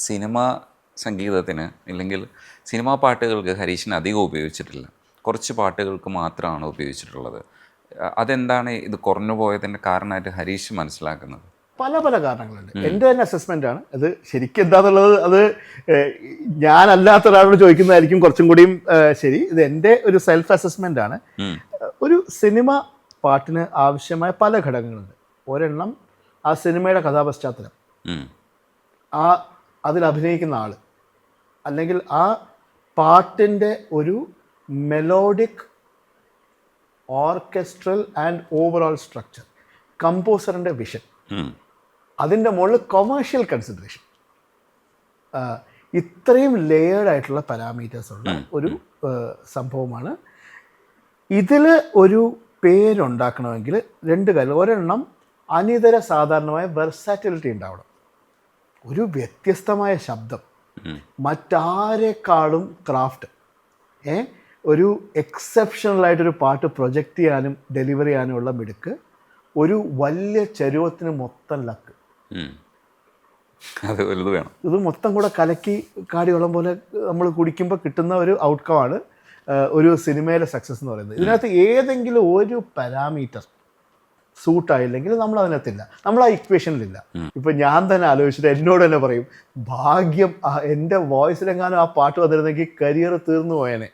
Cinema സംഗീതത്തിന് ഇല്ലെങ്കിൽ cinema പാട്ടുകൾക്ക് ഹരീഷിന് അധികം ഉപയോഗിച്ചിട്ടില്ല. കുറച്ച് പാട്ടുകൾക്ക് മാത്രമാണ് ഉപയോഗിച്ചിട്ടുള്ളത്. അതെന്താണ് ഇത് കുറഞ്ഞു പോയതിൻ്റെ കാരണമായിട്ട് ഹരീഷ് മനസ്സിലാക്കുന്നത്? പല പല കാരണങ്ങളുണ്ട്. എൻ്റെ തന്നെ അസസ്മെൻ്റ് ആണ് അത്. ശരിക്കും എന്താണെന്നുള്ളത് അത് ഞാനല്ലാത്ത ഒരാളോട് ചോദിക്കുന്നതായിരിക്കും കുറച്ചും കൂടിയും ശരി. ഇത് എൻ്റെ ഒരു സെൽഫ് അസസ്മെൻ്റ് ആണ്. ഒരു സിനിമ പാട്ടിന് ആവശ്യമായ പല ഘടകങ്ങളുണ്ട്. ഒരെണ്ണം ആ സിനിമയുടെ കഥാപശ്ചാത്തലം, അതിൽ അഭിനയിക്കുന്ന ആൾ, അല്ലെങ്കിൽ ആ പാട്ടിൻ്റെ ഒരു melodic orchestral and overall structure, കമ്പോസറിൻ്റെ വിഷൻ, അതിൻ്റെ മുകളിൽ കൊമേഴ്ഷ്യൽ കൺസിഡറേഷൻ. ഇത്രയും ലെയേർഡ് ആയിട്ടുള്ള പാരാമീറ്റേഴ്സ് ഉള്ള ഒരു സംഭവമാണ്. ഇതിൽ ഒരു പേരുണ്ടാക്കണമെങ്കിൽ രണ്ട് കാര്യം. ഒരെണ്ണം അനിതര സാധാരണമായ വെർസാറ്റിലിറ്റി ഉണ്ടാവണം. ഒരു വ്യത്യസ്തമായ ശബ്ദം, മറ്റാരെക്കാളും ക്രാഫ്റ്റ്, ഒരു എക്സെപ്ഷണലായിട്ടൊരു പാട്ട് പ്രൊജക്റ്റ് ചെയ്യാനും ഡെലിവർ ചെയ്യാനുമുള്ള മിടുക്ക്, ഒരു വലിയ ചരുവത്തിന് മൊത്തം ലക്ക്. അത് വലുത് വേണം. ഇത് മൊത്തം കൂടെ കലക്കി കാടിവെള്ളം പോലെ നമ്മൾ കുടിക്കുമ്പോൾ കിട്ടുന്ന ഒരു ഔട്ട്കമാണ് ഒരു സിനിമയിലെ സക്സസ് എന്ന് പറയുന്നത്. ഇതിനകത്ത് ഏതെങ്കിലും ഒരു പാരാമീറ്റർ സൂട്ടായില്ലെങ്കിൽ നമ്മൾ അതിനകത്തില്ല, നമ്മൾ ആ ഇക്വേഷനിലില്ല. ഇപ്പം ഞാൻ തന്നെ ആലോചിച്ചിട്ട് എന്നോട് തന്നെ പറയും, ഭാഗ്യം എൻ്റെ വോയിസിലെങ്ങാനും ആ പാട്ട് വന്നിരുന്നെങ്കിൽ കരിയർ തീർന്നു പോയേനെ.